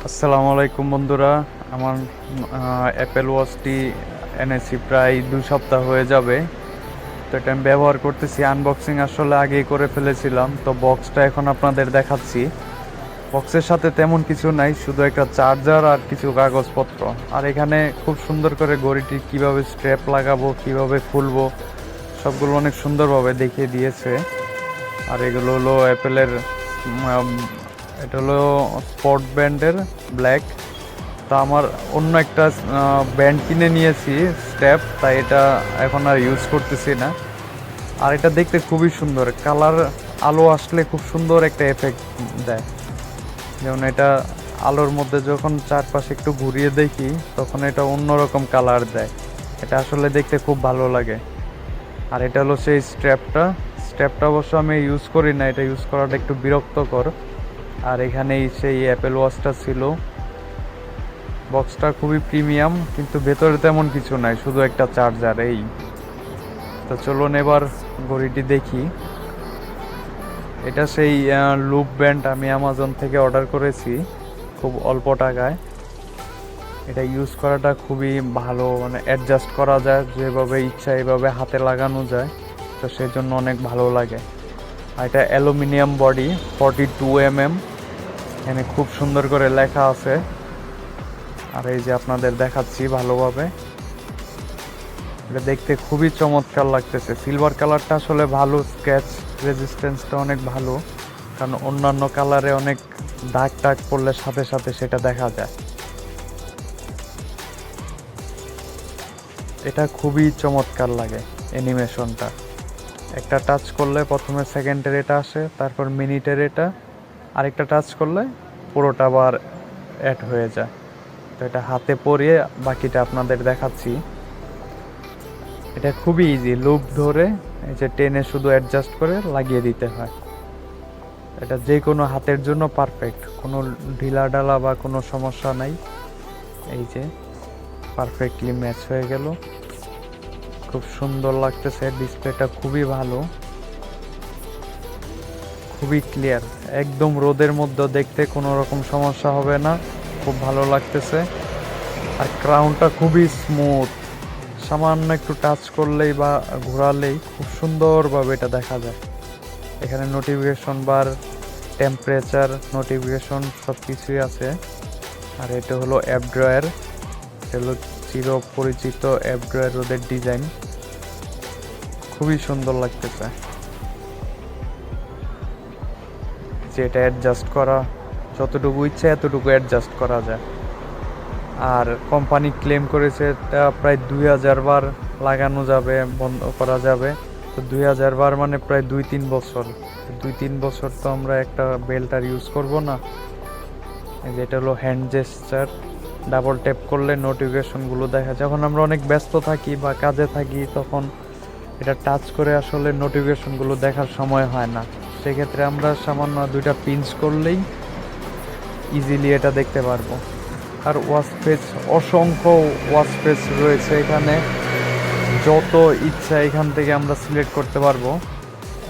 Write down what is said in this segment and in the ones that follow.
আসসালামু আলাইকুম বন্ধুরা। আমার অ্যাপেল ওয়াচটি এনেছি প্রায় 2 সপ্তাহ হয়ে যাবে। তো এটা আমি ব্যবহার করতেছি। আনবক্সিং আসলে আগেই করে ফেলেছিলাম, তো বক্সটা এখন আপনাদের দেখাচ্ছি। বক্সের সাথে তেমন কিছু নাই, শুধু একটা চার্জার আর কিছু কাগজপত্র। আর এখানে খুব সুন্দর করে ঘড়িটি কিভাবে স্ট্র্যাপ লাগাবো, কিভাবে খুলবো, সবগুলো অনেক সুন্দরভাবে দেখিয়ে দিয়েছে। আর এগুলো হলো অ্যাপেলের, এটা হলো স্পট ব্যান্ডের ব্ল্যাক। তা আমার অন্য একটা ব্যান্ড কিনে নিয়েছি স্টেপ, তাই এটা এখন আর ইউজ করতেছি না। আর এটা দেখতে খুবই সুন্দর, কালার আলো আসলে খুব সুন্দর একটা এফেক্ট দেয়। যেমন এটা আলোর মধ্যে যখন চারপাশে একটু ঘুরিয়ে দেখি, তখন এটা অন্যরকম কালার দেয়। এটা আসলে দেখতে খুব ভালো লাগে। আর এটা হলো সেই স্ট্র্যাপটা অবশ্য আমি ইউজ করি না, এটা ইউজ করাটা একটু বিরক্তকর। আর এখানেই সেই অ্যাপেল ওয়াচটা ছিল। বক্সটা খুবই প্রিমিয়াম, কিন্তু ভেতরে তেমন কিছু নাই, শুধু একটা চার্জার এই। তো চলুন এবার ঘড়িটি দেখি। এটা সেই লুপ ব্যান্ড আমি অ্যামাজন থেকে অর্ডার করেছি খুব অল্প টাকায়। এটা ইউজ করাটা খুবই ভালো, মানে অ্যাডজাস্ট করা যায় যেভাবে ইচ্ছা, এভাবে হাতে লাগানো যায়। তো সেই জন্য অনেক ভালো লাগে। আর এটা অ্যালুমিনিয়াম বডি, 42 mm। এখানে খুব সুন্দর করে লেখা আছে। আর এই যে আপনাদের দেখাচ্ছি ভালোভাবে, এটা দেখতে খুবই চমৎকার লাগতেছে। সিলভার কালারটা আসলে ভালো, স্ক্র্যাচ রেজিস্ট্যান্সটা অনেক ভালো, কারণ অন্যান্য কালারে অনেক দাগ টাগ পড়লে সাথে সাথে সেটা দেখা যায়। এটা খুবই চমৎকার লাগে অ্যানিমেশনটা। একটা টাচ করলে প্রথমে সেকেন্ডের এটা আসে, তারপর মিনিটের এটা, আরেকটা টাচ করলে পুরোটা আবার অ্যাড হয়ে যায়। তো এটা হাতে পরিয়ে বাকিটা আপনাদের দেখাচ্ছি। এটা খুবই ইজি, লুপ ধরে এই যে টেনে শুধু অ্যাডজাস্ট করে লাগিয়ে দিতে হয়। এটা যে কোনো হাতের জন্য পারফেক্ট, কোনো ঢিলা ঢালা বা কোনো সমস্যা নাই। এই যে পারফেক্টলি ম্যাচ হয়ে গেল, খুব সুন্দর লাগতেছে। ডিসপ্লেটা খুবই ভালো, খুবই ক্লিয়ার, একদম রোদের মধ্যে দেখতে কোনো রকম সমস্যা হবে না, খুব ভালো লাগতেছে। আর ক্রাউনটা খুবই স্মুথ, সামান্য একটু টাচ করলেই বা ঘোরালেই খুব সুন্দরভাবে এটা দেখা যায়। এখানে নোটিফিকেশন বার, টেম্পারেচার নোটিফিকেশন সব কিছুই আছে। আর এটা হলো অ্যাপ ড্রয়ার, এটা হলো চির পরিচিত অ্যাপ ড্রয়ার, ওদের ডিজাইন খুবই সুন্দর লাগতেছে। যেটা অ্যাডজাস্ট করা, যতটুকু ইচ্ছা এতটুকু অ্যাডজাস্ট করা যায়। আর কোম্পানি ক্লেম করেছে এটা প্রায় 2000 বার লাগানো যাবে, বন্ধ করা যাবে। তো 2000 বার মানে প্রায় 2-3 বছর। 2-3 বছর তো আমরা একটা বেল্ট আর ইউজ করব না। যেটা হলো হ্যান্ড জেস্টার, ডাবল ট্যাপ করলে নোটিফিকেশনগুলো দেখা যায়। যখন আমরা অনেক ব্যস্ত থাকি বা কাজে থাকি, তখন এটা টাচ করে আসলে নোটিফিকেশনগুলো দেখার সময় হয় না। সেক্ষেত্রে আমরা সামান্য 2টা পিঞ্চ করলেই ইজিলি এটা দেখতে পারবো। আর ওয়াচ পেজ, অসংখ্য ওয়াচ পেজ রয়েছে এখানে, যত ইচ্ছা এখান থেকে আমরা সিলেক্ট করতে পারবো।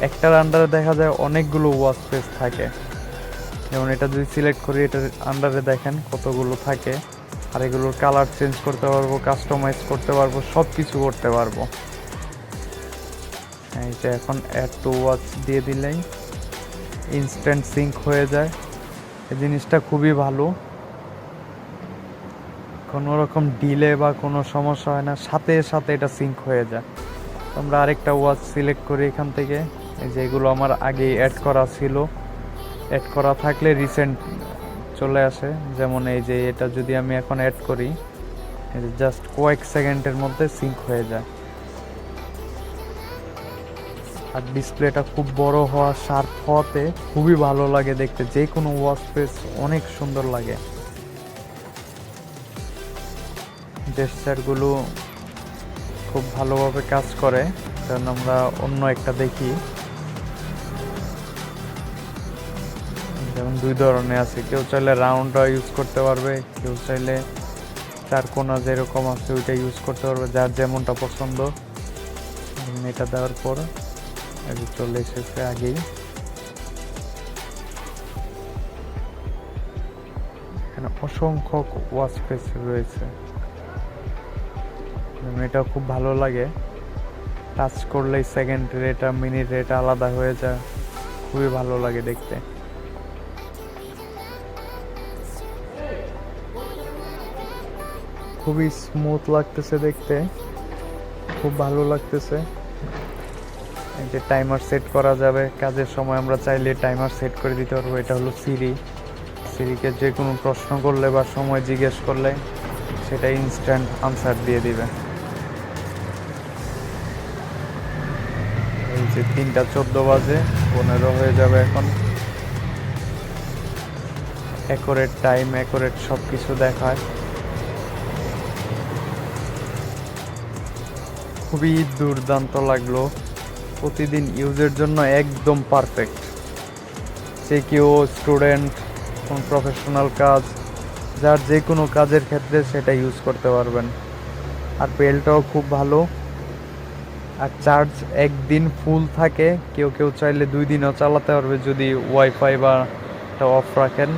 একটার আন্ডারে দেখা যায় অনেকগুলো ওয়াচ পেজ থাকে। যেমন এটা যদি সিলেক্ট করি, এটার আন্ডারে দেখেন কতগুলো থাকে। আর এগুলোর কালার চেঞ্জ করতে পারবো, কাস্টমাইজ করতে পারবো, সব কিছু করতে পারবো। এই যে এখন অ্যাড টু ওয়াচ দিয়ে দিলেই ইনস্ট্যান্ট সিঙ্ক হয়ে যায়। এই জিনিসটা খুবই ভালো, কোনো রকম ডিলে বা কোনো সমস্যা হয় না, সাথে সাথে এটা সিঙ্ক হয়ে যায়। আমরা আরেকটা ওয়াচ সিলেক্ট করি এখান থেকে। এই যে এগুলো আমার আগেই অ্যাড করা ছিল, অ্যাড করা থাকলে রিসেন্ট চলে আসে। যেমন এই যে এটা যদি আমি এখন অ্যাড করি, এই যে জাস্ট কয়েক সেকেন্ডের মধ্যে সিঙ্ক হয়ে যায়। আর ডিসপ্লেটা খুব বড় হওয়া, শার্প হওয়াতে খুবই ভালো লাগে দেখতে, যে কোনো ওয়াচ পেজ অনেক সুন্দর লাগে। জেস্টারগুলো খুব ভালোভাবে কাজ করে, কারণ আমরা অন্য একটা দেখি। যেমন 2 ধরনের আছে, কেউ চাইলে রাউন্ডটা ইউজ করতে পারবে, কেউ চাইলে চার কোনা যেরকম আছে ওইটা ইউজ করতে পারবে, যার যেমনটা পছন্দ। এটা দেওয়ার পর চলে এসেছে আগেই। এখানে অসংখ্য ওয়াচ ফেস রয়েছে, এটা খুব ভালো লাগে। টাচ করলেই সেকেন্ড রেটা মিনিট রেটা আলাদা হয়ে যায়, খুবই ভালো লাগে দেখতে। খুবই স্মুথ লাগতেছে দেখতে, খুব ভালো লাগতেছে। এই যে টাইমার সেট করা যাবে, কাজের সময় আমরা চাইলে টাইমার সেট করে দিতে পারবো। এটা হলো সিরি, সিরিকে যে কোনো প্রশ্ন করলে বা সময় জিজ্ঞেস করলে সেটা ইনস্ট্যান্ট আনসার দিয়ে দিবে। এই যে 3:14 বাজে, 15 হয়ে যাবে এখন। অ্যাকুরেট টাইম, অ্যাকুরেট সব কিছু দেখায়। খুবই দুর্দান্ত লাগলো, প্রতিদিন ইউজের জন্য একদম পারফেক্ট। যে কেউ স্টুডেন্ট, কোন প্রফেশনাল কাজ, যার যে কোনো কাজের ক্ষেত্রে সেটা ইউজ করতে পারবেন। আর বেলটাও খুব ভালো। আর চার্জ একদিন ফুল থাকে, কেউ কেউ চাইলে 2 দিনও চালাতে পারবে যদি ওয়াইফাই বা অফ রাখেন।